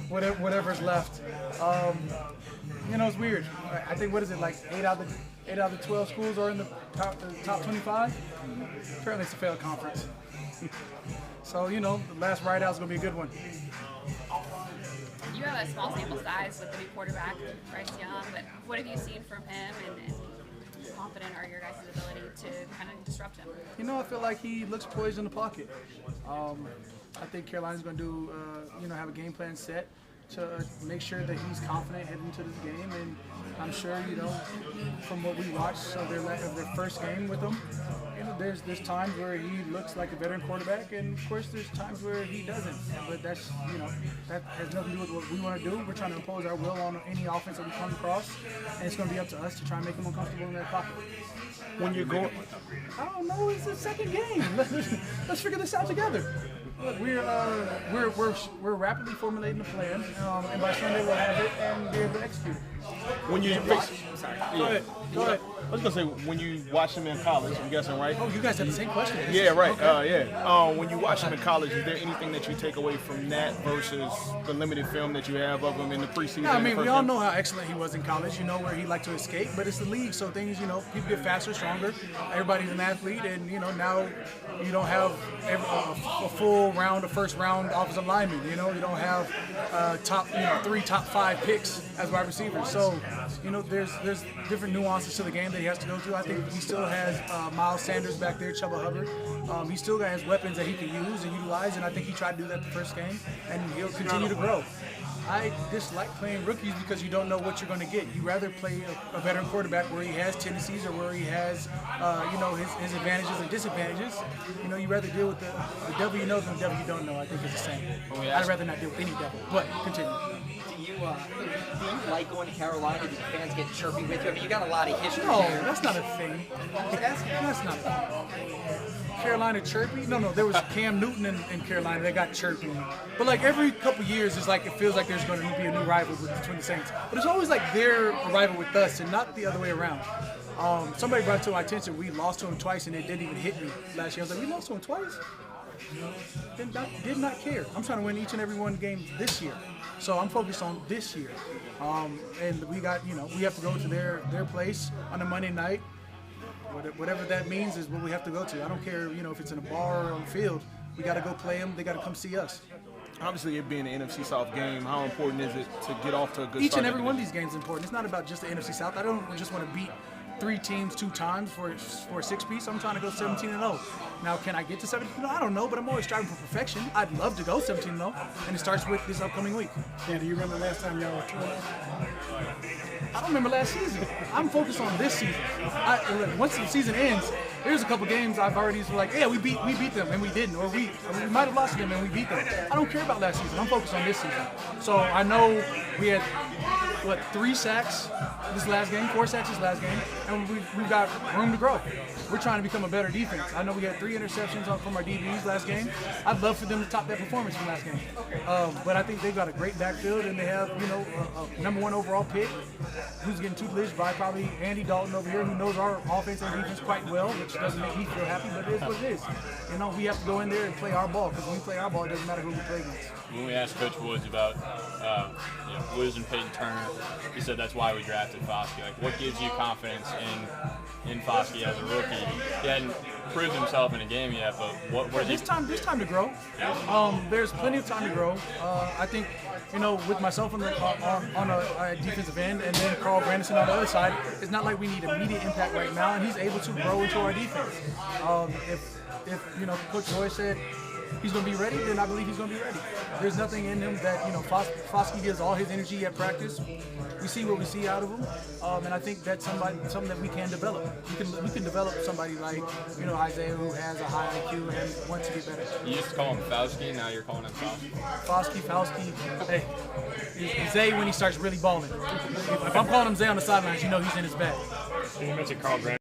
whatever's left. It's weird. I think, what is it, like 8 out of the 12 schools are in the top 25? Apparently it's a failed conference. So, the last ride out is going to be a good one. You have a small sample size with the new quarterback, Bryce Young, but what have you seen from him, and how confident are your guys' ability to kind of disrupt him? I feel like he looks poised in the pocket. I think Carolina's going to do, have a game plan set to make sure that he's confident heading into this game. And I'm sure, from what we watched of their first game with him, there's times where he looks like a veteran quarterback, and of course there's times where he doesn't. But that's, that has nothing to do with what we want to do. We're trying to impose our will on any offense that we come across, and it's going to be up to us to try and make them uncomfortable in their pocket. When you're going, I don't know. It's the second game. Let's figure this out together. Look, we're rapidly formulating the plan, and by Sunday we'll have it and be able to execute it. when you Go ahead. I was gonna say, when you watch him in college, I'm guessing, right? Oh, you guys have the same question. Yeah, right. Okay. When you watch him in college, is there anything that you take away from that versus the limited film that you have of him in the preseason? Yeah, I mean, we all know how excellent he was in college. Where he liked to escape, but it's the league, so things, people get faster, stronger. Everybody's an athlete, and now you don't have a full round, a first round offensive lineman. You don't have top 5 picks as wide receivers. So, there's different nuances to the game that he has to go through. I think he still has Miles Sanders back there, Chuba Hubbard. He still has weapons that he can use and utilize, and I think he tried to do that the first game, and he'll continue to grow. I dislike playing rookies because you don't know what you're going to get. You rather play a veteran quarterback where he has tendencies or where he has, his advantages and disadvantages. You rather deal with the devil you know than the devil you don't know. I think it's the same. I'd rather not deal with any devil. But continue. Do you like going to Carolina? Do the fans get chirpy with you? I mean, you got a lot of history No, there. that's not a thing. That's not a thing. Carolina chirpy? No, there was Cam Newton in Carolina that got chirpy. But like every couple years, it feels like there's going to be a new rival between the Saints. But it's always like their rival with us and not the other way around. Somebody brought to my attention we lost to him twice and it didn't even hit me last year. I was like, we lost to him twice? Did not care. I'm trying to win each and every one game this year. So I'm focused on this year. And we got, we have to go to their place on a Monday night. Whatever that means is what we have to go to. I don't care, if it's in a bar or on the field. We got to go play them. They got to come see us. Obviously, it being an NFC South game, how important is it to get off to a good start? Each and every one of these games is important. It's not about just the NFC South. I don't just want to beat 3 teams 2 times for a 6-piece. I'm trying to go 17-0. Now, can I get to 17-0? I don't know, but I'm always striving for perfection. I'd love to go 17-0, and it starts with this upcoming week. Yeah, do you remember last time y'all were 12? I don't remember last season. I'm focused on this season. Once the season ends, there's a couple games I've already like, yeah, we beat them and we didn't, or we might have lost to them and we beat them. I don't care about last season. I'm focused on this season. So I know we had 3 sacks this last game, 4 sacks this last game, and we've got room to grow. We're trying to become a better defense. I know we had 3 interceptions from our DBs last game. I'd love for them to top that performance from last game. But I think they've got a great backfield, and they have, a number 1 overall pick who's getting tutelage by probably Andy Dalton over here, who knows our offense and defense quite well, which doesn't make me feel happy, but it is what it is. We have to go in there and play our ball, because when we play our ball, it doesn't matter who we play against. When we asked Coach Woods about losing Peyton Turner, he said that's why we drafted Foskey. Like, what gives you confidence in Foskey as a rookie? He hadn't proved himself in a game yet, but there's time to grow. There's plenty of time to grow. I think, with myself on a defensive end, and then Carl Grandison on the other side, it's not like we need immediate impact right now, and he's able to grow into our defense. If Coach Joy said he's going to be ready, then I believe he's going to be ready. There's nothing in him that, Foskey gives all his energy at practice. We see what we see out of him, and I think that's something that we can develop. We can develop somebody like, Isaiah, who has a high IQ and wants to get better. You used to call him Foskey, now you're calling him Foskey. Foskey. Hey, it's Zay when he starts really balling. If I'm calling him Zay on the sidelines, he's in his bag. You mentioned Carl Grant.